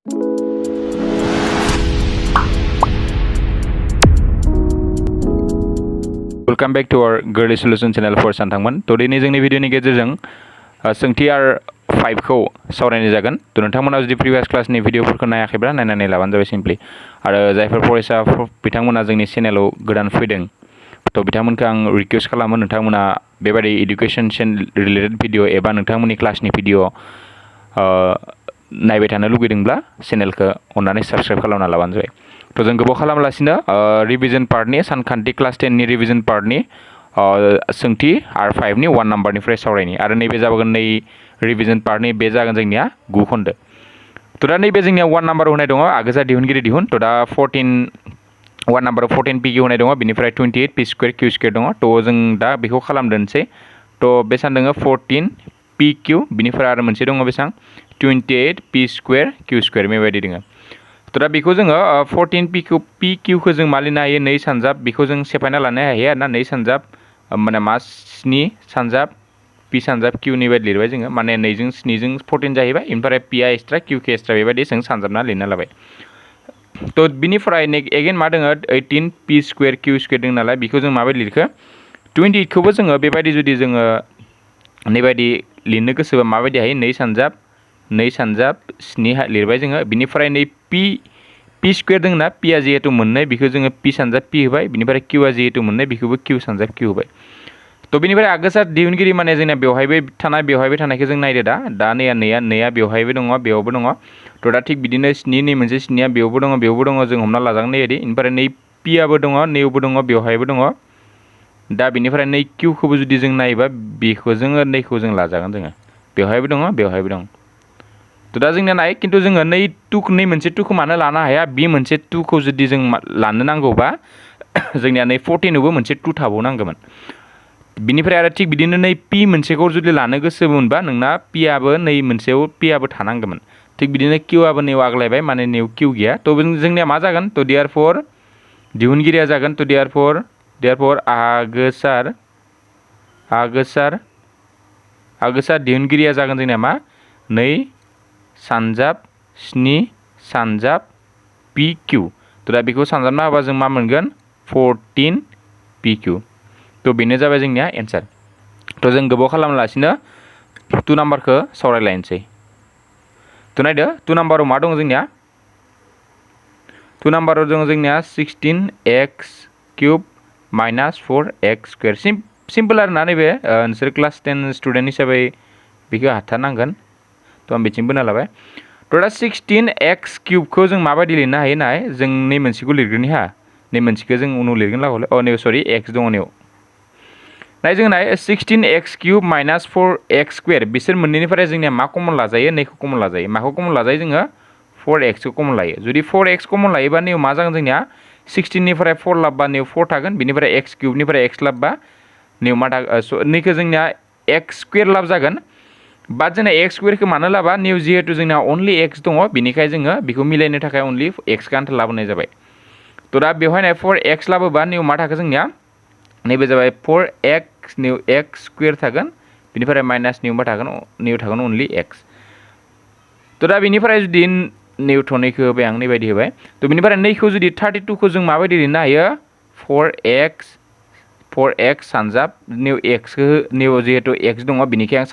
Welcome back to our Girly Solution channel for सानथांमोन दिनै जोंनि भिडिअनि गेजेरजों सोंथि R5 खौ सावरायनाय जागोन नोंथांमोना जुदि प्रिभियास क्लासनि भिडिअफोरखौ नायाखैब्ला नायनानै लाबानो जाबाय सिम्पली आरो जायफोर फरायसा बिथांमोना जोंनि चेनेलाव गोदान फैदों बिथांमोनखौ आं रिक्वेस्ट खालामो नोंथांमोना बेबायदि एडुकेशन रिलेटेड भिडिअ एबा नोंथांमोननि क्लासनि भिडिअ नायबाय थानो लुगैदोंब्ला चेनेलखौ अननानै साबस्क्राइब खालामना लाबानो जाबाय जों गोबाव खालामालासिनो रिभिजन पार्टनि सानखान्थि क्लास 10 नि रिभिजन पार्टनि सोंथि R5 नि 1 नाम्बारनिफ्राय सावरायनि आरो नैबे जागोन नै रिभिजन पार्टनि बे जागोन जोंनिया 9 खोन्दो दा नैबे जोंनिया 1 नाम्बार होनाय दङ आगोजा दिहुनगिरि दिहुन दा 1 नाम्बाराव 14 PQ होनाय दङ बिनिफ्राय 28 P स्क्वायर Q स्क्वायर दङ जों दा बेखौ खालामदोंसै बेसेबां दङ 14 PQ बिनिफ्राय आरो मोनसे दङ बेसेबां 28 P स्क्वायर Q स्क्वायर बेबायदि दङ दा बेखौ जोङो 14 PQ खौ जों मा लिरनो हायो 2 सानजाब बेखौ जों सेफायना लानो हायो आरोना 2 सानजाब माने मा 7 सानजाब P सानजाब Q नि बायदि लिरबाय जोङो माने 2 जों 7 जों 14 जाहैबाय ओमफ्राय P आ एक्सट्रा Q खौ एक्सट्रा बेबायदि जों सानजाबना लिरना लाबाय बिनिफ्राय एगेन मा दङ 18 P स्क्वायर Q स्क्वायर दङ नालाय बेखौ जों माबायदि लिरखो 28 खौबो जोङो बेबायदि जुदि जोङो नैबायदि लिरनो गोसोबा माबायदि हायो 2 सानजाब 7 लिरबाय जोङो बिनिफ्राय नै P स्क्वायर दंना P आ जिहेतु मोननाय बेखौ जोङो P सानजाब P होबाय बिनिफ्राय Q आ जिहेतु मोननाय बेखौबो Q सानजाब Q होबाय बिनिफ्राय आगोसा दिहुनगिरि माने जोंना बेवहायबो थानायखौ जों नायदो दा नैया बेवहायबो दङ बेयावबो दङ दा थिग बिदिनो 7 नै मोनसे 7 आ बेयावबो दङ जों हमना लाजागोन नैबायदि ओमफ्राय नै P आबो दङ नैयावबो दङ बेवहायबो दङ दा बिनिफ्राय नै Q खौबो जुदि जों नायोबा बेखौ जोङो नैखौ जों लाजागोन जोङो बेवहायबो दङ बेवहायबो दं दा जोंनिया नाय खिन्थु जोङो नै मोनसे 2 खौ मानो लानो हाया बे मोनसे 2 खौ जुदि जों लानो नांगौबा जोंनिया नै 14 आवबो मोनसे 2 थाबावनांगौमोन बिनिफ्राय आरो थिग बिदिनो नै P मोनसेखौ जुदि लानो गोसोमोनबा नोंना P आबो नै मोनसेयाव P आबो थानांगौमोन थिग बिदिनो Q आबो नैयाव आग्लायबाय माने नैयाव Q गैया जोंनिया मा जागोन देयारफर दिहुनगिरिया जागोन देयारफर आगोसार दिहुनगिरिया जागोन जोंनिया मा 2 सानजाब 7 सानजाब PQ दा बेखौ सानजाबना होबा जों मा मोनगोन 14 PQ बेनो जाबाय जोंनिया एन्सार जों गोबाव खालामालासिनो 2 नाम्बारखौ सावरायलायनोसै नायदो 2 नाम्बाराव मा दङ जोंनिया 2 नाम्बाराव दङ जोंनिया 16x cube minus 4x square simple आरोना नैबे नोंसोर क्लास 10 स्टुडेन्ट हिसाबै बेखौ हाथारनांगोन आं बिथिं बोना लाबाय दा 16x क्यूबखौ जों माबायदि लिरनो हायो नाय जों नै मोनसेखौ लिरग्रोनि हा नै मोनसेखौ जों उनाव लिरगोन लागले नै सरि x दङ नैयाव नाय जों नाय 16x cube minus 4x square बिसोर मोननैनिफ्राय जोंनिया मा कमन लाजायो नैखौ कमन लाजायो माखौ कमन लाजायो जोङो 4x खौ कमन लायो जुदि 4x कमन लायोबा नैयाव मा जागोन जोंनिया 16 निफ्राय 4 लाबबा नैयाव 4 थागोन बिनिफ्राय x क्यूबनिफ्राय x लाबबा नैयाव मा थागोन नैखौ जोंनिया x स्क्वायर लाब जागोन बाट जोंना x स्क्वायरखौ मानो लाबा नैयाव जिहेतु जोंना अनलि x दङ बेनिखायनो जोङो बेखौ मिलायनो थाखाय अनलि x खौ आन्था लाबोनाय जाबाय दा बेवहाय नाय 4x लाबोबा नैयाव मा थाखो जोंनिया नैबे जाबाय 4x नैयाव x स्क्वायर थागोन बिनिफ्राय माइनास नैयाव थागोन अनलि x दा बेनिफ्राय जुदि नैखौ होबाय आं नैबायदि होबाय बेनिफ्राय नैखौ जुदि 32 खौ जों माबायदि लिरनो हायो 4x सानजाब नैयाव जिहेतु x दङ बेनिखाय आं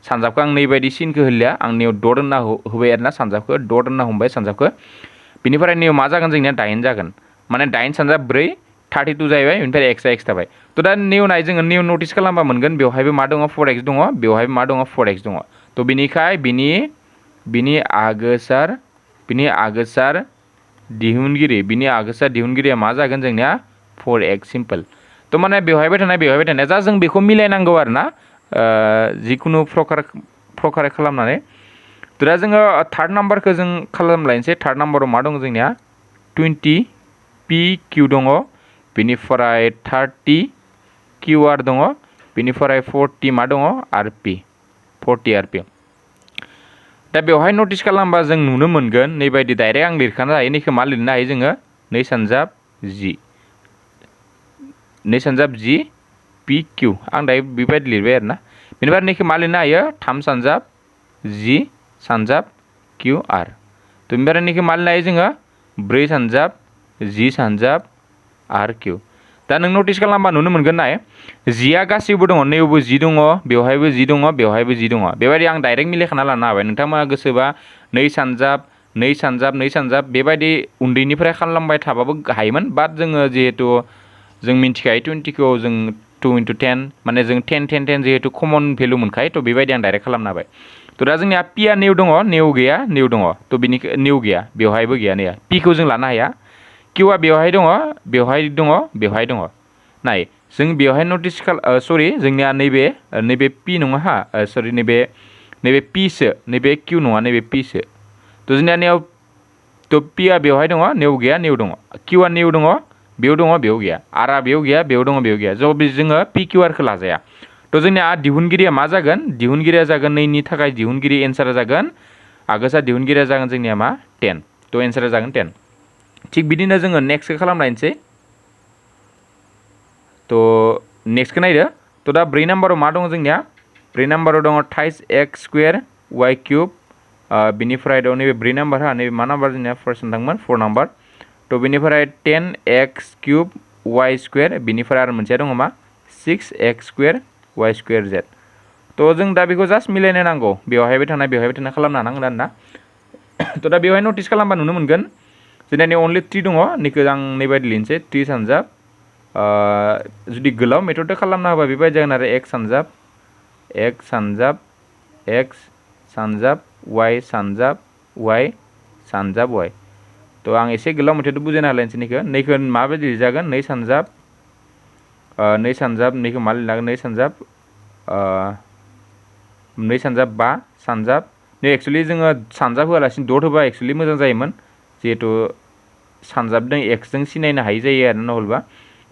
सानजाबखौ आं नैबायदि सिनखौ होलिया आं नैयाव दट होनना होबाय आरोना सानजाबखौ दट होनना हमबाय सानजाबखौ बिनिफ्राय नैयाव मा जागोन जोंनिया 8 जागोन माने 8 सानजाब 4 32 जाहैबाय ओमफ्राय x थाबाय दा नैयाव नाय जोङो नैयाव नटिस खालामबा मोनगोन बेवहायबो मा दङ 4x दङ बेवहायबो मा दङ 4x दङ बेनिखाय बिनि आगोसार दिहुनगिरिया मा जागोन जोंनिया 4x सिम्पल माने बेवहायबो थानाय जा जों बेखौ मिलायनांगौ आरोना जिखुनु प्रकारै खालामनानै दा जोङो थार्ड नाम्बारखौ जों खालामलायनोसै थार्ड नाम्बाराव मा दङ जोंनिया 20 PQ दङ बेनिफ्राय 30 QR दङ बेनिफ्राय 40 मा दङ RP 40 RP दा बेवहाय नटिस खालामबा जों नुनो मोनगोन नैबायदि डाइरेक्ट आं लिरखानो हायो नैखौ मा लिरनो हायो जोङो 2 सानजाब 10 PQ आं दायो बेबायदि लिरबाय आरोना बेनिफ्राय नैखौ मा लिरनो हायो 3 सानजाब 10 सानजाब QR तो बेनिफ्राय निखौ मा लिरनो हायो जोङो 4 सानजाब G सानजाब R Q दा नों नटिस खालामबा नुनो मोनगोन नाय जिया गासैबो दङ नैयावबो जि दङ बेवहायबो जि दङ बेवहायबो जि दङ बेबायदि आं डाइरेक्ट मिलायखाना लानो हाबाय नोंथांमोना गोसोबा 2 सानजाब 2 सानजाब 2 सानजाब बेबायदि उन्दैनिफ्राय खालामबाय थाबाबो हायोमोन बाट जोङो जिहेतु जों मिन्थिखायो 20 खौ जों 2 × 10 माने जों 10 10 10 जिहेतु कमन भेलु मोनखायो थ' बेबायदि आं डाइरेक्ट खालामनो हाबाय थ' दा जोंनिया पिया निउ दङ निउ गैया निउ दङ थ' बिनि निउ गैया बेवहायबो गैया नैया पिखौ जों लानो हाया किउआ बेवहाय दङ बेवहाय दङ बेवहाय दङ नाय जों बेवहाय नटिस सरि जोंनिया नैबे पि नङा हा सरि नैबे पिसो नैबे किउ नङा नैबे पिसो थ' जोंनिया निउ थ' पिया बेवहाय दङ निउ गैया निउ दङ किउआ निउ दङ बेयाव दङ बेयाव गैया आरआ बेयाव गैया बेयाव दङ बेयाव गैया ज' जोङो पि किउ आरखौ लाजाया थ' जोंनिया दिहुनगिरिया मा जागोन दिहुनगिरिया जागोन नैनि थाखाय दिहुनगिरि एन्सारा जागोन आगोसा दिहुनगिरिया जागोन जोंनिया मा 10 थ' एन्सारा जागोन 10 थिग बिदिनो जोङो नेक्स्टखौ खालामलायनोसै थ' नेक्स्टखौ नायदो थ' दा 4 नाम्बाराव मा दङ जोंनिया 4 नाम्बाराव दङ 28x² y क्यूब बिनिफ्राय दं नैबे 4 नाम्बार हा नैबे मा नाम्बार जोंनिया फार्स्ट थांगोन 4 नाम्बार थ' बिनिफ्राय 10x³ y² बिनिफ्राय आरो मोनसेया दङ मा 6x² y² z थ' जों दा बेखौ जास्ट मिलायनो नांगौ बेवहायबो थानाय खालामनो हानांगोन आरोना थ' दा बेवहाय नटिस खालामबा नुनो मोनगोन जोंनिया अनलि 3 दङ निखौ आं नैबायदि लिरनोसै 3 सानजाब जुदि गोलाव मेथडजों खालामना होबा बेबायदि जागोन आरो x सानजाब x सानजाब y सानजाब y सानजाब y थ' आं एसे गोलाव मेथडजों बुजायना होलायनोसै नैखौ माबायदि लिरजागोन 2 सानजाब 2 सानजाब नैखौ मा लिरनांगोन 2 सानजाब 2 सानजाब 5 सानजाब नै एक्चुअलि जोङो सानजाब होआलासिनो डट होबा एक्चुअलि मोजां जायोमोन जिहेतु सानजाबजों एक्सजों सिनायनो हायि जायो आरो नहलबा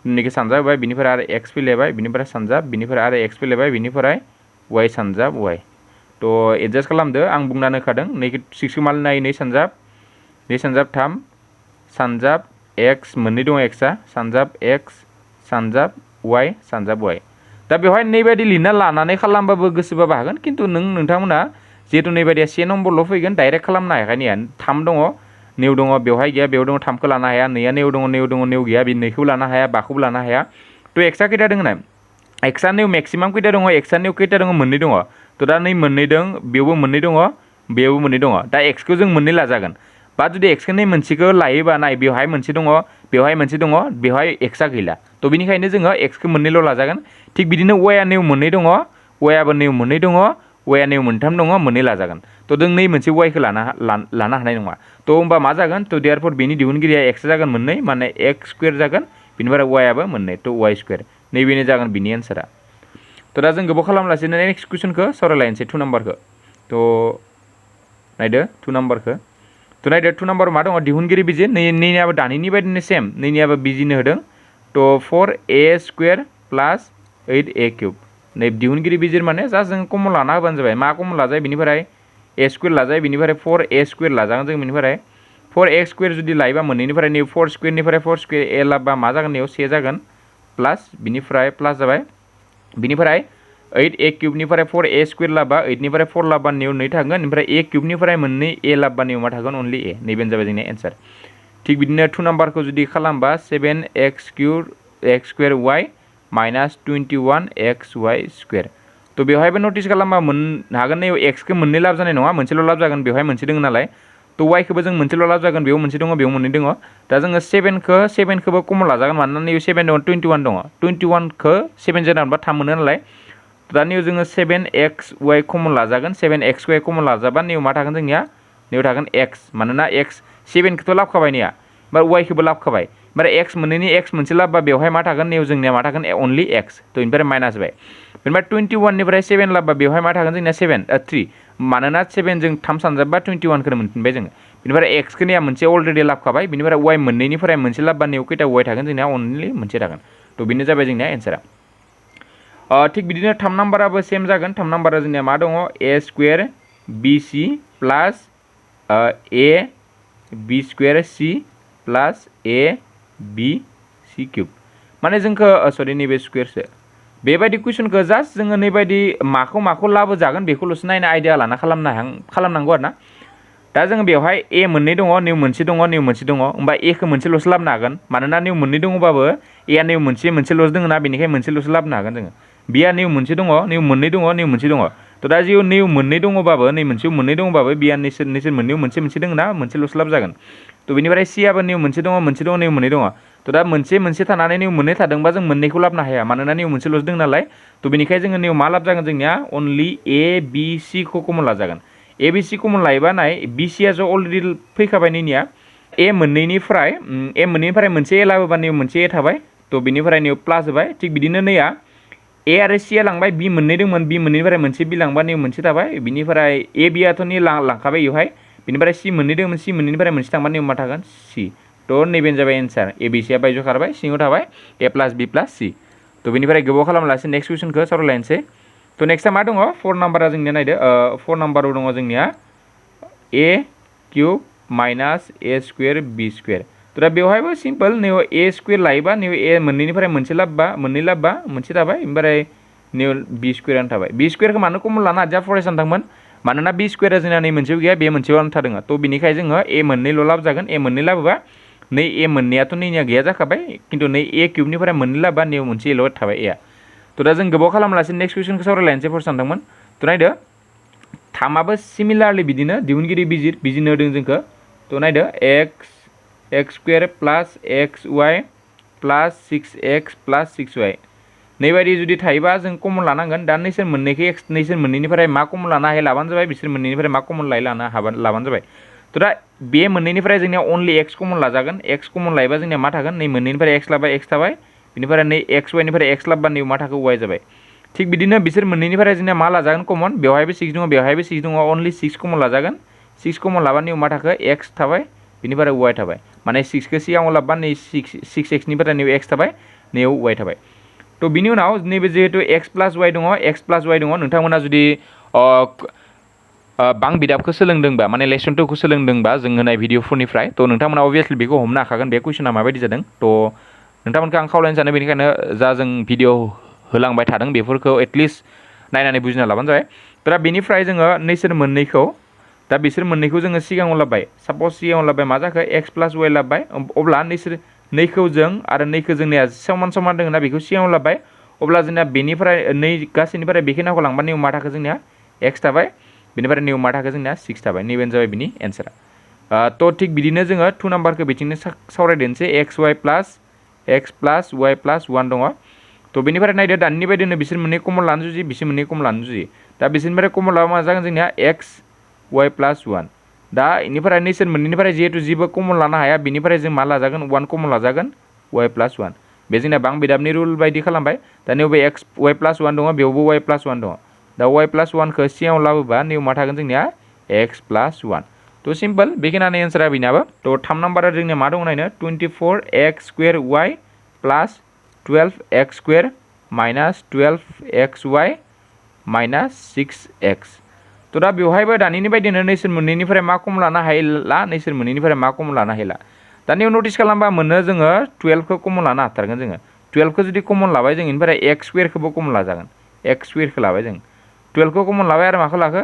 नैखौ सानजाब होबाय बिनिफ्राय आरो एक्स फैलायबाय बिनिफ्राय सानजाब बिनिफ्राय आरो एक्स फैलायबाय बिनिफ्राय वाइ सानजाब वाइ थ' एडजास्ट खालामदो आं बुंनानै होखादों नैखौ 6 माल नाय 2 सानजाब 3 सानजाब एक्स मोननै दङ एक्सआ सानजाब एक्स सानजाब वाइ सानजाब वाइ दा बेवहाय नैबायदि लिरना लानानै खालामबाबो गोसोबाबो हागोन खिन्थु नोंथांमोना जिहेतु नैबायदिया 1 नम्बरल' फैगोन डाइरेक्ट खालामनो हाखानिया 3 दङ निउ दङ बेवहाय गैया बेयाव दङ 3खौ लानो हाया नैया निउ दङ निउ गैया बे 2खौबो लानो हाया 5खौबो लानो हाया थ' एक्सआ खैथा दङ ना एक्सआ निउ मेक्सिमाम खैथा दङ एक्सआ निउ खैथा दङ मोननै दङ थ' दा नै मोननै दं बेयावबो मोननै दङ बेयावबो मोननै दङ दा एक्सखौ जों मोननै लाजागोन बा जुदि एक्सखौ नै मोनसेखौ लायोबा नाय बेवहाय मोनसे दङ बेवहाय मोनसे दङ बेवहाय एक्सआ गैला थ' बेनिखायनो जोङो एक्सखौ मोननैल' लाजागोन थिग बिदिनो वाइआ निउ मोननै दङ वाइआबो निउ मोननै दङ वाइआ निउ मोनथाम दङ मोननै लाजागोन थ' जों नै मोनसे वाइखौ लानो हानाय नङा थ' होमबा मा जागोन थ' देयारफोर बेनि दिहुनगिरिया एक्स जागोन मोननै माने x² जागोन बिनिफ्राय वाइआबो मोननै थ' y² नैबेनो जागोन बिनि एन्सारा थ' दा जों गोबाव खालामलासिनो नेक्स्ट कुइसनखौ सावरायलायनोसै 2 नाम्बारखौ थ' नायदो 2 नाम्बारखौ थ' नायदो 2 नाम्बाराव मा दङ दिहुनगिरि बिजिर नैनियाबो दानिनि बायदिनो सेम नैनियाबो बिजिनो होदों थ' 4a² प्लास 8a³ नै दिहुनगिरि बिजिर माने जास्ट जों कमन लाना होबानो जाबाय मा कमन लाजायो बिनिफ्राय a² लाजायो बिनिफ्राय 4a² लाजागोन जों बिनिफ्राय 4x² जुदि लायोबा मोननैनिफ्राय नै 4² निफ्राय 4² a लाबा मा जागोन नैयाव से जागोन प्लास बिनिफ्राय प्लास जाबाय बिनिफ्राय 8a³ निफ्राय 4a² लाबा 8 निफ्राय 4 लाबा नैयाव 2 थागोन ओमफ्राय a³ निफ्राय मोननै a लाबा नैयाव मा थागोन अनलि a नैबेनो जाबाय जोंनि एन्सार थिग बिदिनो 2 नाम्बारखौ जुदि खालामबा 7x² y माइनास 21xy² थ' बेवहायबो नटिस खालामबा मोननो हागोन नैयाव एक्सखौ मोननै लाब जानाय नङा मोनसेल' लाब जागोन बेवहाय मोनसे दङ नालाय थ' वाइखौबो जों मोनसेल' लाब जागोन बेयाव मोनसे दङ बेयाव मोननै दङ दा जोङो 7खौबो कमन लाजागोन मानोना नैयाव 7 दङ 21 दङ 21खौ 7 जेनेबा 3 मोनो नालाय दा नैयाव जोङो 7xy कमन लाजागोन 7xy कमन लाजाबा नैयाव मा थागोन जोंनिया नैयाव थागोन x मानोना x 7खौथ' लाबखाबाय नैया ओमफ्राय वाइखौबो लाबखाबाय ओमफ्राय x मोननैनि x मोनसे लाबबा बेवहाय मा थागोन नैयाव जोंनिया मा थागोन अनलि x थ' बेनिफ्राय माइनास बाय बेनिफ्राय 21 निफ्राय 7 लाबबा बेवहाय मा थागोन जोंनिया 3 मानोना 7 जों 3 सानजाबबा 21खौनो मोनफिनबाय जोङो बेनिफ्राय एक्सखौ नैया मोनसे अलरेडि लाबखाबाय बिनिफ्राय वाइ मोननैनिफ्राय मोनसे लाबबा नैयाव खैथा वाइ थागोन जोंनिया अनलि मोनसे थागोन थ' बेनो जाबाय जोंनिया एन्सारा थिग बिदिनो 3 नाम्बाराबो सेम जागोन 3 नाम्बारा जोंनिया मा दङ a² bc प्लास ab² c प्लास abc³ माने जोंखौ सरि नैबे स्कुवेरसो बेबायदि कुइसनखौ जास्ट जोङो नैबायदि माखौ लाबोजागोन बेखौल'सो नायनो आइडिया लाना खालामनांगौ आरो ना दा जोङो बेवहाय ए मोननै दङ निउ मोनसे दङ निउ मोनसे दङ होमबा ए खौ मोनसेल'सो लाबोनो हागोन मानोना निउ मोननै दङबाबो ए आ निउ मोनसेल'सो दङ ना बेनिखायनो मोनसेल'सो लाबोनो हागोन जोङो बिया निउ मोनसे दङ निउ मोननै दङ निउ मोनसे दङ थ' दा जिउ निउ मोननै दङबाबो नै मोनसेयाव मोननै दङबाबो बिया नोंसोर मोननैयाव मोनसे मोनसे दङ ना मोनसेल'सो लाब जागोन थ' बेनिफ्राय सियाबो निउ मोनसे दङ निउ मोननै दङ थ' दा मोनसे थानानै निउ मोननै थादोंबा जों मोननैखौ लाबोनो हाया मानोना निउ मोनसेल'सो दङ नालाय थ' बेनिखायनो जोङो निउ मा लाब जागोन जोंनिया अनलि ए बि सि खौ कमन लाजागोन ए बि सि कमन लायोबा नाय बि सिया ज' अलरेडि फैखाबाय नैनिया ए मोननैनिफ्राय मोनसे ए लाबोबा निउ मोनसे ए थाबाय थ' बिनिफ्राय निउ प्लास होबाय थिग बिदिनो नैया ए आरो सिया लांबाय बि मोननै दंमोन बि मोननैनिफ्राय मोनसे बि लांबा निउ मोनसे थाबाय बिनिफ्राय ए बियाथ' नि लांखाबाय इयावहाय बिनिफ्राय सि मोननै दंमोन सि मोननैनिफ्राय मोनसे थांबा निउ मा थागोन सि थ' नैबेनो जाबाय एन्सार ए बि सिया बायजोआव खारबाय सिङाव थाबाय ए प्लास बि प्लास सि थ' बेनिफ्राय गोबाव खालामलासै नेक्स्ट कुइसनखौ सावरायलायनोसै थ' नेक्स्टआ मा दङ 4 नाम्बारा जोंनिया नायदो 4 नाम्बाराव दङ जोंनिया ए cube minus A square B square थ' दा बेवहायबो सिम्पल निउ ए स्क्वेर लायोबा निउ ए मोननैनिफ्राय मोनसे मोननै लाबबा मोनसे थाबाय ओमफ्राय निउ बि स्क्वेरानो थाबाय बि स्क्वेरखौ मानो कमन लाना जा फरायसान थांमोन मानोना बि स्क्वेरा जोंना नै मोनसेयाव गैया बे मोनसेयाव आन्था दङ थ' बिनिखायनो जोङो ए मोननैल' लाब जागोन ए मोननै लाबोबा नै ए मोननैयाथ' नैनिया गैया जाखाबाय खिन्थु नै ए किउबनिफ्राय मोननै लाबा निउ मोनसे एल' थाबाय ए थ' दा जों गोबाव खालामलासै नेक्स्ट कुइसनखौ सावरायलायनोसै फरायसान थांमोन थ' नायदो थामाबो सिमिलारलि बिदिनो दिहुनगिरि बिजिरनो होदों जोंखौ थ' नायदो एक्स स्क्वेर प्लास एक्स वाइ प्लास 6x प्लास 6y नैबायदि जुदि थायोबा जों कमन लानांगोन दा नैसोर मोननैखौ नैसोर मोननैनिफ्राय मा कमन लानो हायो लाबानो जाबाय बिसोर मोननैनिफ्राय मा कमन लायो लाबानो जाबाय थ' दा बे मोननैनिफ्राय जोंनिया अनलि एक्स कमन लाजागोन एक्स कमन लायोबा जोंनिया मा थागोन नै मोननैनिफ्राय एक्स लाबा एक्स थाबाय बिनिफ्राय नै एक्स वाइनिफ्राय एक्स लाबा नै मा थाखो वाइ जाबाय थिग बिदिनो बिसोर मोननैनिफ्राय जोंनिया मा लाजागोन कमन बेवहायबो 6 दङ बेवहायबो 6 दङ अनलि 6 कमन लाजागोन 6 कमन लाबा नै मा थाखो एक्स थाबाय बिनिफ्राय वाइ थाबाय माने 6 खौ सिगाङाव लाबा नै 6x निफ्राय नै एक्स थाबाय नैयाव वाइ थाबाय थ' बिनि उनाव नैबे जिहेतु एक्स प्लास वाइ दङ नोंथांमोना जुदि बां बिदाबखौ सोलोंदोंबा माने लेसन 2 खौ सोलोंदोंबा जों होनाय भिडिअफोरनिफ्राय थ' नोंथांमोना अभियासलि बेखौ हमनो हाखागोन बे कुइसना माबायदि जादों थ' नोंथांमोनखौ आं खावलायनो सानो बेनिखायनो जा जों भिडिअ होलांबाय थादों बेफोरखौ एटलिस्ट नायनानै बुजिना लाबानो जाबाय दा बेनिफ्राय जोङो नैसोर मोननैखौ दा बिसोर मोननैखौ जोङो सिगाङाव लाबबाय सापस सिगाङाव लाबबाय मा जाखो एक्स प्लास वाइ लाबबाय अब्ला नैसोर नैखौ जों आरो नैखौ जोंनिया समान दङ ना बेखौ सिगाङाव लाबबाय अब्ला जोंनिया बेनिफ्राय नै गासैनिफ्राय बेखिनिखौ लांबा निउ मा थाखो जोंनिया एक्स थाबाय बेनिफ्राय निउ मा थाखो जोंनिया 6 थाबाय नैबेनो जाबाय बिनि एन्सारा थ' थिग बिदिनो जोङो 2 नाम्बारखौ बिथिंनो सावरायदेनसै एक्स प्लास वाइ प्लास 1 दङ थ' बेनिफ्राय नायदो दानि बायदिनो बिसोर मोननै कमन लानो जुजियो बिसोर मोननै कमन लानो जुजियो दा बिसोरनिफ्राय कमन लाबा मा जागोन जोंनिया एक्स वाइ प्लास 1 दा इनिफ्राय नैसोर मोननैनिफ्राय जिहेतु जेबो कमन लानो हाया बिनिफ्राय जों मा लाजागोन 1 कमन लाजागोन वाइ प्लास 1 बे जोंना बां बिदाबनि रुल बायदि खालामबाय दा नैबे एक्स वाइ प्लास 1 दङ बेयावबो वाइ प्लास 1 दङ दा वाइ प्लास 1 खौ सिगाङाव लाबोबा नैयाव मा थागोन जोंनिया एक्स प्लास 1 थ' सिम्पल बेखिनियानो एन्सारा बेनाबो थ' 3 नाम्बारा जोंनिया मा दङ नायनो 24x स्क्वेर वाइ प्लास 12x square minus 12xy minus 6x थ' दा बेवहायबो दानिनि बायदिनो नैसोर मोननैनिफ्राय मा कमन लानो हायोला नैसोर मोननैनिफ्राय मा कमन लानो हायोला दानियाव नटिस खालामबा मोनो जोङो 12खौ कमन लानो हाथारगोन जोङो 12खौ जुदि कमन लाबाय जों इनिफ्राय एक्स स्क्वेरखौबो कमन लाजागोन एक्स स्क्वेरखौ लाबाय जों 12खौ कमन लाबाय आरो माखौ लाखो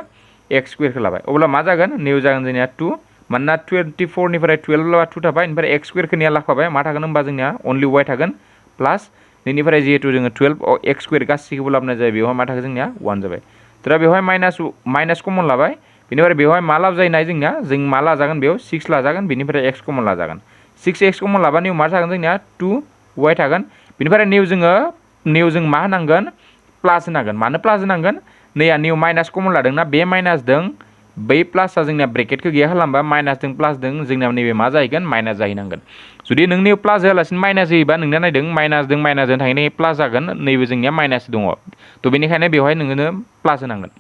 एक्स स्क्वेरखौ लाबाय अब्ला मा जागोन निउ जागोन जोंनिया 2 मानोना 24निफ्राय 12 लाबा 2 थाबाय ओमफ्राय एक्स स्क्वेरखौ निया लाखाबाय मा थागोन होनबा जोंनिया अनलि वाइ थागोन प्लास नैनिफ्राय जिहेतु जोङो 12 एक्स स्क्वेर गासैखौबो लाबोनाय जायो बेवहाय मा थागोन जोंनिया 1 जाबाय दा बेवहाय माइनास कमन लाबाय बेनिफ्राय बेवहाय मा लाब जायो नाय जोंनिया जों मा लाजागोन बेयाव 6 लाजागोन बेनिफ्राय एक्स कमन लाजागोन 6x कमन लाबा निउ मा थागोन जोंनिया 2 वाइ थागोन बेनिफ्राय निउ जों मा होनांगोन प्लास होनांगोन मानो प्लास होनांगोन नैया निउ माइनास कमन लादोंना बे माइनासजों बै प्लासआ जोंनिया ब्रेकेटखौ गैया खालामबा माइनासजों प्लासजों जोंनिया नैबे मा जाहैगोन माइनास जाहैनांगोन जुदि नों निउ प्लास होआलासिनो माइनास होयोबा नोंना नायदों माइनासजों थाहैनाय प्लास जागोन नैबे जोंनिया माइनास दङ थ' बेनिखायनो बेवहाय नोङो प्लास होनांगोन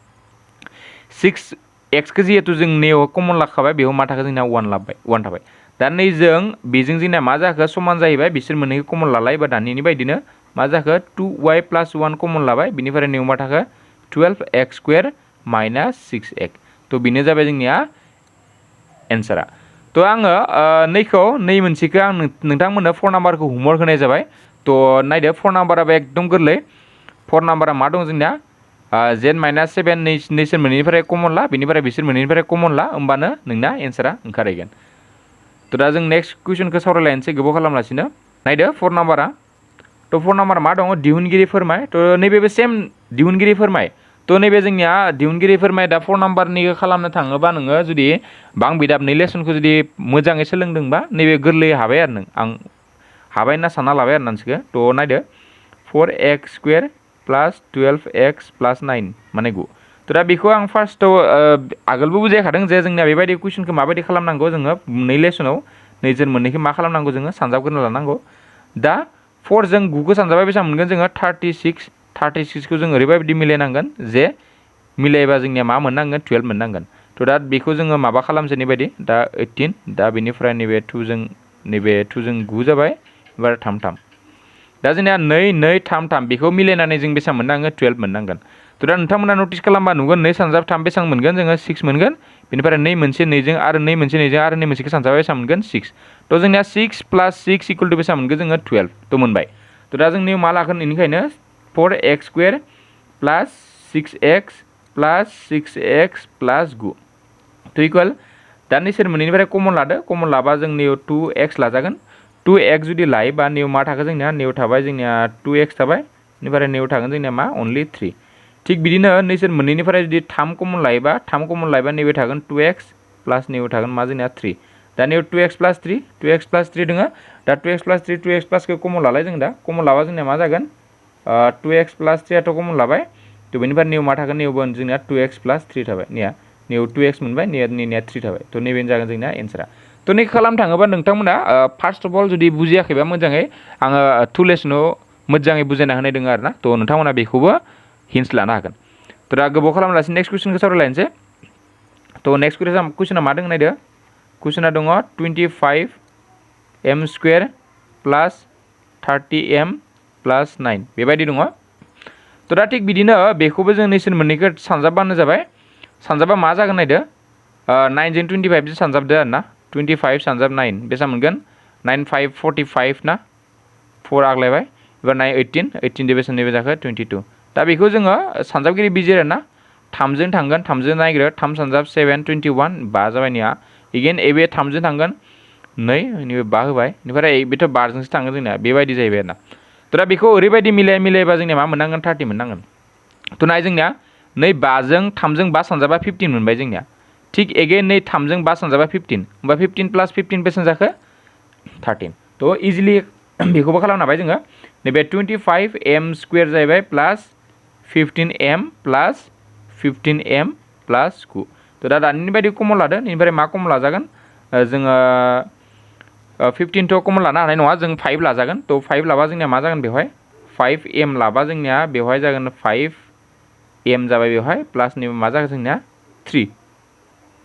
6x जिहेतु जों निउ कमन लाखाबाय बेयाव मा थाखो जोंनिया 1 थाबाय दा नैजों बेजों जोंनिया मा जाखो समान जाहैबाय बिसोर मोननैखौ कमन लालाय बा दानिनि बायदिनो मा जाखो 2y प्लास 1 कमन लाबाय बिनिफ्राय निउ मा थाखो 12x स्क्वेर माइनास 6x थ' बेनो जाबाय जोंनिया एन्सारा थ' आङो नै मोनसेखौ आं नोंथांमोननो 4 नाम्बारखौ हमवर्क होनाय जाबाय थ' नायदो 4 नाम्बाराबो एकदम गोरलै 4 नाम्बारा मा दं जोंनिया जेन माइनास 7 नैसोर मोननैनिफ्राय कमन ला बिनिफ्राय बिसोर मोननैनिफ्राय कमन ला होमबानो नोंना एन्सारा ओंखारहैगोन। थ' दा जों नेक्स्ट कुइसनखौ सावरायलायनोसै गोबाव खालामालासिनो। नायदो 4 नाम्बारा। थ' 4 नाम्बारा मा दङ दिहुनगिरि फोरमाय। थ' नैबेबो सेम दिहुनगिरि फोरमाय। थ' नैबे जोंनिया दिहुनगिरि फोरमाय दा 4 नाम्बारनि खालामनो थाङोबा नोङो जुदि बां बिदाबनि लेसनखौ जुदि मोजाङै सोलोंदोंबा नैबे गोरलैयै हाबाय आरो आं हाबाय होनना सानना लाबाय आरो नोंसोरखौ। थ' नायदो 4x² + 12x + 9 माने 9। थ' दा बेखौ आं फार्स्टआव आगोलबो बुजायखादों जे जोंनिया बेबायदि कुइसनखौ माबायदि खालामनांगौ जोङो नै लेसनाव नैजोर मोननैखौ मा खालामनांगौ जोङो सानजाबग्रोना लानांगौ। दा 4 जों 9खौ सानजाबा बेसेबां मोनगोन जोङो 36खौ जों ओरैबायदि मिलायनांगोन जे मिलायबा जोंनिया मा मोननांगोन 12 मोननांगोन। थ' दा बेखौ जोङो माबा खालामसै बायदि दा 18 दा बेनिफ्राय नैबे 2 जों 9 जाबाय एबार 3 दा जोंनिया 2 2 3 3 बेखौ मिलायनानै जों बेसेबां मोननांगोन 12 मोननांगोन। थ' दा नोंथांमोना नटिस खालामबा नुगोन 2 सानजाब 3 बेसेबां मोनगोन जोङो 6 मोनगोन। बेनिफ्राय 2 मोनसे 2जों आरो 2 मोनसे 2जों आरो 2 मोनसेखौ सानजाबा बेसेबां मोनगोन 6। थ' जोंनिया 6 + 6 = बेसेबां मोनगोन जोङो 12 थ' मोनबाय। थ' दा जोंनि मा लागोन बेनिखायनो 4x² + 6x + 6x + 9 थ' इकुवेल दा नैसोर मोननैनिफ्राय कमन लादो। कमन लाबा जोंनियाव 2x लाजागोन। 2x जुदि लायोबा नैयाव मा थागोन जोंनिया नैयाव थाबाय जोंनिया 2x थाबाय। बेनिफ्राय नैयाव थागोन जोंनिया मा अनलि 3। थिग बिदिनो नैसोर मोननैनिफ्राय जुदि 3 कमन लायोबा 3 कमन लायोबा नैबे थागोन 2x + नैयाव थागोन मा जोंनिया 3। दा नैयाव 2x + 3 2x + 3 दङ। दा 2x + 3 2x+ कमन लालाय जों दा कमन लाबा जोंनिया मा जागोन 2x + 3 आथ' कमन लाबाय। थ' बेनिफ्राय नैयाव मा थागोन नैयावबो जोंनिया 2x + 3 थाबाय। नैयाव 2x मोनबाय नैया 3 थाबाय। थ' नैबेनो जागोन जोंनिया एन्सारा। थ' नै खालामनो थाङोबा नोंथांमोना फार्स्ट अफ अल जुदि बुजियाखैबा मोजाङै आङो 2 लेसनाव मोजाङै बुजायना होनाय दङ आरो ना। थ' नोंथांमोना बेखौबो हिन्ट्स लानो हागोन। थ' दा गोबाव खालामलासिनो नेक्स्ट कुइसनखौ सावरायलायनोसै। थ' नेक्स्ट कुइसना मा दङ नायदो। कुइसना दङ 25m² + 30m + 9 बेबायदि दङ। थ' दा थिग बिदिनो बेखौबो जों नैसोर मोननैखौ सानजाबबानो जाबाय। सानजाबा मा जागोन नायदो 9 जों 25 जों सानजाबदो आरो ना 25 सानजाब 9 बेसेबां मोनगोन 9 5 45 ना 4 आग्लायबाय एबार 9 18 दे बेसेबां नैबे जाखो 22। दा बेखौ जोङो सानजाबगिरि बिजिरो ना 3 जों थांगोन 3 जों नायग्रो 3 सानजाब 7 21 5 जाबाय निया एगेन एबे 3 जों थांगोन 2 नैबे 5 होबाय बेनिफ्राय बेथ' 12 जोंसो थाङो जोंना बेबायदि जाहैबाय आरोना। थ' दा बेखौ ओरैबायदि मिलायबा जोंनिया मा मोननांगोन 30 मोननांगोन। थ' नाय जोंनिया नै 5 जों 3 जों 5 सानजाबा 15 मोनबाय जोंनिया। थिग एगेन नै 3 जों 5 सानजाबा 15 होमबा 15 + 15 बेसेबां जाखो 13। थ' इजिलि बेखौबो खालामनो हाबाय जोङो नैबे 25m² जाहैबाय प्लास 15m + 15m + 9। थ' दा दानि बायदि कमन लादो बेनिफ्राय मा कमन लाजागोन जोङो 15थ' कमन लानो हानाय नङा जों 5 लाजागोन। थ' 5 लाबा जोंनिया मा जागोन बेवहाय 5m लाबा जोंनिया बेवहाय जागोन 5m जाबाय बेवहाय प्लास नैबे मा जागोन जोंनिया 3।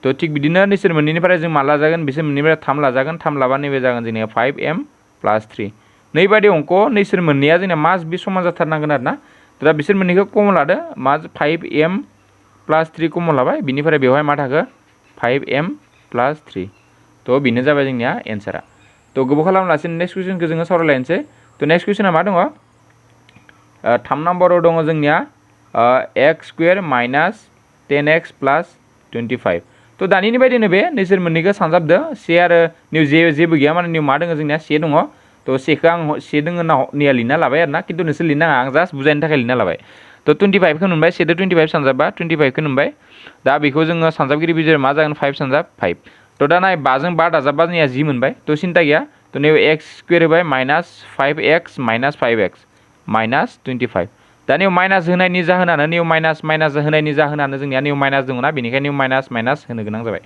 थ' थिग बिदिनो नैसोर मोननैनिफ्राय जों मा लाजागोन बिसोर मोननैनिफ्राय 3 लाजागोन 3 लाबा नैबे जागोन जोंनिया 5m + 3। नैबायदि अंक नैसोर मोननैया जोंनिया मास बे समान जाथारनांगोन आरो ना। दा बिसोर मोननैखौ कमन लादो मा 5m + 3 कमन लाबाय बिनिफ्राय बेवहाय मा थाखो 5m + 3। थ' बेनो जाबाय जोंनिया एन्सारा। थ' गोबाव खालामलासिनो नेक्स्ट कुइसनखौ जोङो सावरायलायनोसै। थ' नेक्स्ट कुइसना मा दङ 3 नाम्बाराव दङ जोंनिया x² - 10x + 25। थ' दानिनि बायदिनो बे नैसोर मोननैखौ सानजाबदो से आरो निउ जेबो गैया माने निउ मा दङ जोंनिया से दङ। थ' सेखौ आं से दङ होनना निया लिरना लाबाय आरो ना खिन्थु नोंसोर लिरनाङा आं जास्ट बुजायनो थाखाय लिरना लाबाय। थ' 25खौ मोनबाय 7 जों 25 सानजाबा 25खौ मोनबाय। दा बेखौ जोङो सानजाबगिरि बिजिर मा जागोन 5 सानजाब 5। थ' दा नाय 5 जों 5 दाजाबबा जोंनिया 10 मोनबाय। थ' सिन्था गैया थ' नैबे x² होबाय -5x - 5x -25। दा निउ माइनास होनायनि जाहोनानो निउ माइनास होनायनि जाहोनानो जोंनिया निउ माइनास दङ ना बेनिखायनो निउ माइनास होनो गोनां जाबाय।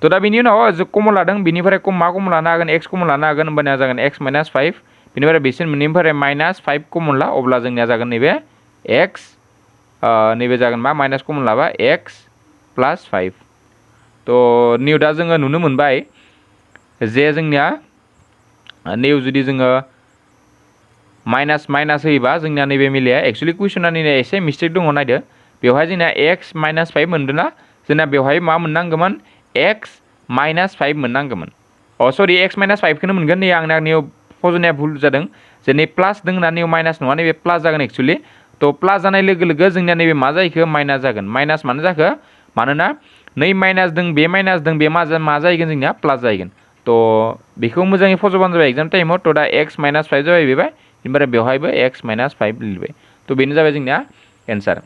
थ' दा बिनि उनाव जों कमन लादों बिनिफ्राय मा कमन लानो हागोन x कमन लानो हागोन होमबानिया जागोन x - 5 बिनिफ्राय बिसोर मोननैनिफ्राय -5 कमन ला अब्ला जोंनिया जागोन नैबे x नैबे जागोन मा माइनास कमन लाबा x + 5। थ' निउ दा जोङो नुनो मोनबाय जे जोंनिया निउ जुदि जोङो माइनास होयोबा जोंनिया नैबे मिलाया एक्सुवेलि कुइसना एसे मिस्टेक दङ नायदो बेवहाय जोंना x - 5 मोनदोंना जोंना बेवहाय मा मोननांगौमोन x - 5 मोननांगौमोन। सरि x - 5खौनो मोनगोन नै आंनियाव फज'नाया भुल जादों जे नै प्लास दं ना नै माइनास नङा नैबे प्लास जागोन एक्सुवेलि। तो प्लास जानाय लोगो लोगो जोंनिया नैबे मा जाहैखो माइनास जागोन माइनास मानो जाखो मानोना 2 माइनास दों बे माइनास दों बे मा जाहैगोन जोंनिया प्लास जाहैगोन तो बेखौ मोजाङै फज'बानो जाबाय एग्जाम टाइमाव तो दा x माइनास 5 जाबाय बेबाय ओमफ्राय बेवहायबो x माइनास 5 लिरबाय तो बेनो जाबाय जोंनिया एन्सार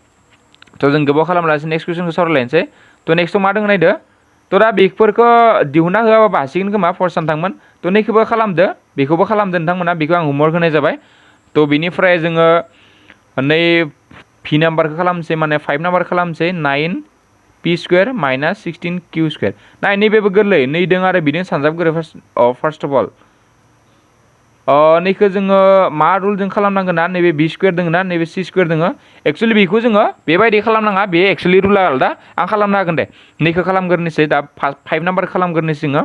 तो जों गोबाव खालामलासै नेक्स्ट कुइसनखौ सावरायलायनोसै तो नेक्स्टआव मा दङ नायदो तो दा बेफोरखौ दिहुनना होआबा हासिगोन खोमा फर सानथांमोन तो नैखौबो खालामदो बेखौबो खालामदो नोंथांमोना बेखौ आं होमवर्क होनाय जाबाय तो बिनिफ्राय जोङो नै पि नाम्बारखौ खालामसै माने 5 नाम्बार खालामसै 9 P square minus 16 Q square नाय नैबेबो गोरलै नै दों आरो बिदिनो सानजाबगोरो फार्स्ट अफ अल नैखौ जोङो मा रुलजों खालामनांगोन ना नैबे बि स्क्वायर दङ ना नैबे सि स्क्वायर दङ एक्चुअलि बेखौ जोङो बेबायदि खालामनाङा बे एक्चुअलि रुला आलदा आं खालामनो हागोन दे नैखौ खालामग्रोनोसै दा 5 नाम्बार खालामग्रोनोसै जोङो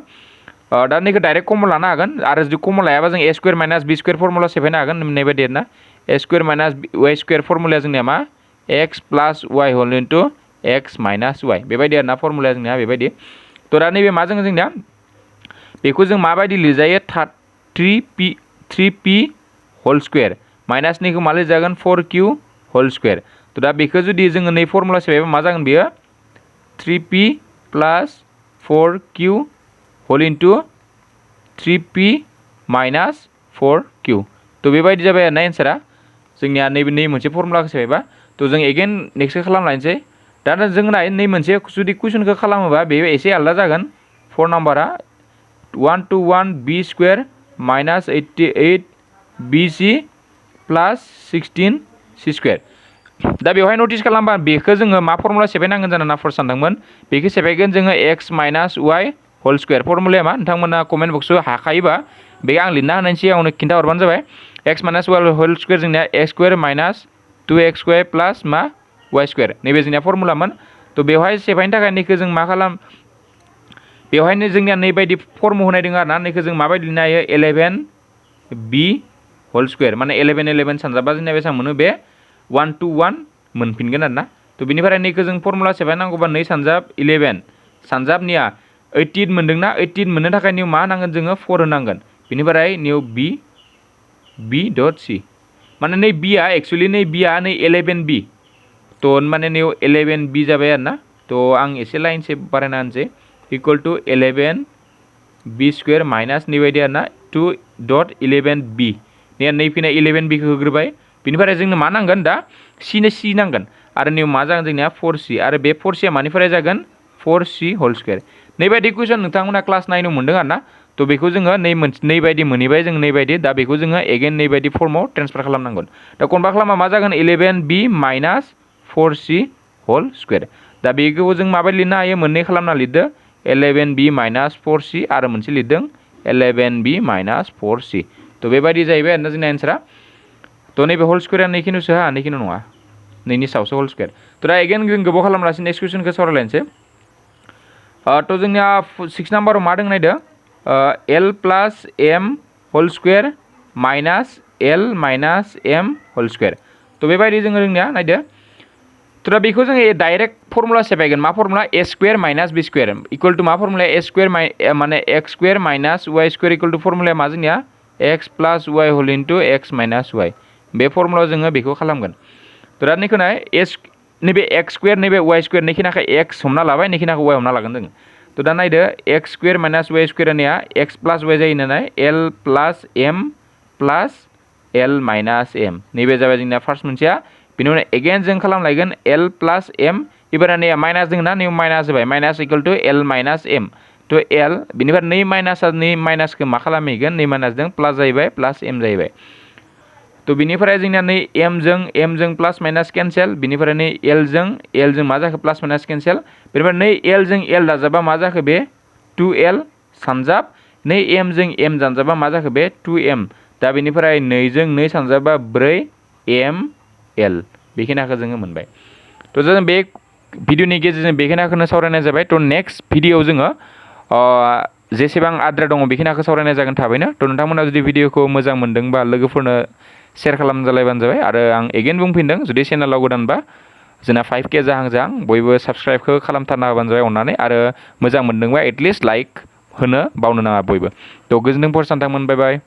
दा नैखौ डाइरेक्ट कमन लानो हागोन आरो जुदि कमन लायाबा जों ए स्क्वायर माइनास बि स्क्वायर फर्मुला सेफायनो हागोन होननाय बायदि आरोना ए स्क्वायर माइनास वाइ स्क्वायर फर्मुलाया जोंनिया मा एक्स प्लास वाइ होल इन्टु एक्स माइनास वाइ बेबायदि आरोना फर्मुलाया जोंनिया बेबायदि तो दा नैबे मा जोङो जोंनिया बेखौ जों माबायदि लिरजायो 3p होल स्क्वायर माइनास नैखौ मा लिरजागोन 4q होल स्क्वायर तो दा बेखौ जुदि जोङो नै फर्मुला सेफायबा मा जागोन बेयो 3p प्लास 4q whole into 3p minus 4q तो बेबायदि जाबाय आरोना एन्सारा जोंनिया नैबे नै मोनसे फर्मुलाखौ सेफायबा तो जों एगेन नेक्स्ट खालामलायनोसै दा जों नाय नै मोनसे जुदि कुइसनखौ खालामोबा बेयो एसे आलादा जागोन 4 नाम्बारा 1 to 1 b square minus 88 bc plus 16 c square दा बेवहाय नटिस खालामबा बेखौ जोङो मा फर्मुला सेफायनांगोन जाना नाफोर सानदोंमोन बेखौ सेफायगोन जोङो x minus y whole square फर्मुलाया मा नोंथांमोना कमेन्ट बक्सआव हाखायोबा बे आं लिरना होनायनि सिगाङावनो खिन्था हरबानो जाबाय x minus y whole square जोंनिया x square minus 2x square plus मा y स्क्वायर नैबे जोंनिया फर्मुलामोन तो बेवहाय सेफायनो थाखाय नैखौ जों मा खालाम बेवहायनो जोंनिया नै बायदि फर्म होनाय दङ आरोना नैखौ जों माबायदि लिरनो हायो 11b होल स्क्वायर माने 11 सानजाबा जोंनिया बेसेबां मोनो बे 1 to 1 मोनफिनगोन आरोना तो बेनिफ्राय नैखौ जों फर्मुला सेफायनांगौबा 2 सानजाब 11 सानजाबनिया 18 मोनदोंना 18 मोननो थाखाय निउ मा होनांगोन जोङो 4 होनांगोन बेनिफ्राय निउ b डट c माने नै b आ एक्चुअली नै b आ नै 11b तो माने निउ 11b जाबाय आरोना तो आं एसे लाइन से बारायना होनसै equal to 11b square minus नै बायदि आरोना 2 डट 11b नै नै फैनाय 11b खौ होग्रोबाय बेनिफ्राय जोंनो मा नांगोन दा c नांगोन आरो निउ मा जागोन जोंनिया 4c आरो बे 4c आ मानिफ्राय जागोन 4c होल स्क्वायर नै बायदि कुइसन नोंथांमोना क्लास 9 आव मोनदों आरोना तो बेखौ जोङो नै बायदि मोनहैबाय जों नै बायदि दा बेखौ जोङो एगेन नै बायदि फर्माव ट्रेन्सफार खालामनांगोन दा कनभार्ट खालामबा मा जागोन 11b minus 4c whole square दा बेखौ जों माबायदि लिरनो हायो मोननै खालामना लिरदो 11b माइनास 4c आरो मोनसे लिरदों 11b माइनास 4c तो बेबायदि जाहैबाय आरोना जोंना एन्सारा तो नैबे होल स्क्वायरा नैखिनुसो हा नैखिनु नङा नैनि सायावसो होल स्क्वायर तो दा एगेन जों गोबाव खालामलासै नेक्स्ट कुइसनखौ सावरायलायनोसै तो जोंनिया 6 नाम्बाराव मा दं नायदो l plus m whole square minus l minus m whole square तो बेबायदि जोङो जोंनिया नायदो तो दा बेखौ जोङो डाइरेक्ट फर्मुला सेफायगोन मा formula a square minus b square equal to मा फर्मुला a स्क्वायर माने x square minus y square equal to फर्मुलाया मा जोंनिया x plus y whole into x minus y बे फर्मुलायाव जोङो बेखौ खालामगोन तो दा नैखौ नाय नैबे x स्क्वायर नैबे y स्क्वायर नैखिनाखौ x हमना लाबाय नैखिनाखौ y हमना लागोन जोङो तो दा नायदो x square minus y square निया x प्लस y जायो नालाय l plus m plus l minus m नैबे जाबाय जोंनिया फार्स्ट मोनसेया बिनि उनाव एगेन जों खालामलायगोन l प्लस m एबार नै माइनास दङ ना नै माइनास जाबाय minus equal to l minus m तो l बिनिफ्राय नै माइनासखौ मा खालामहैगोन नै माइनासजों प्लास जाहैबाय प्लास m जाहैबाय तो बिनिफ्राय जोंनिया नै m जों प्लास माइनास केन्सेल बिनिफ्राय नै l जों मा जाखो प्लास माइनास केन्सेल बिनिफ्राय नै l जों l दाजाबा मा जाखो बे 2l सानजाब नै m जों m दाजाबा मा जाखो बे 2m दा बिनिफ्राय 2 जों 2 सानजाबा 4ml बेखिनिखौ जोङो मोनबाय तो जों बे भिडिअनि गेजेरजों बेखिनिखौनो सावरायनाय जाबाय तो नेक्स्ट भिडिअआव जोङो जेसेबां आद्रा दङ बेखिनिखौ सावरायनाय जागोन थाबैनो तो नोंथांमोना जुदि भिडिअखौ मोजां मोनदोंबा लोगोफोरनो शेयार खालामजालायबानो जाबाय आरो आं एगेन बुंफिनदों जुदि चेनेलाव गोदानबा जोंना 5K जाहां बयबो साबस्क्राइबखौ खालामथारना होबानो जाबाय अननानै आरो मोजां मोनदोंबा एटलिस्ट लाइक होनो बावनो नाङा बयबो तो गोजोनथों फर सानथांमोन बाय बाय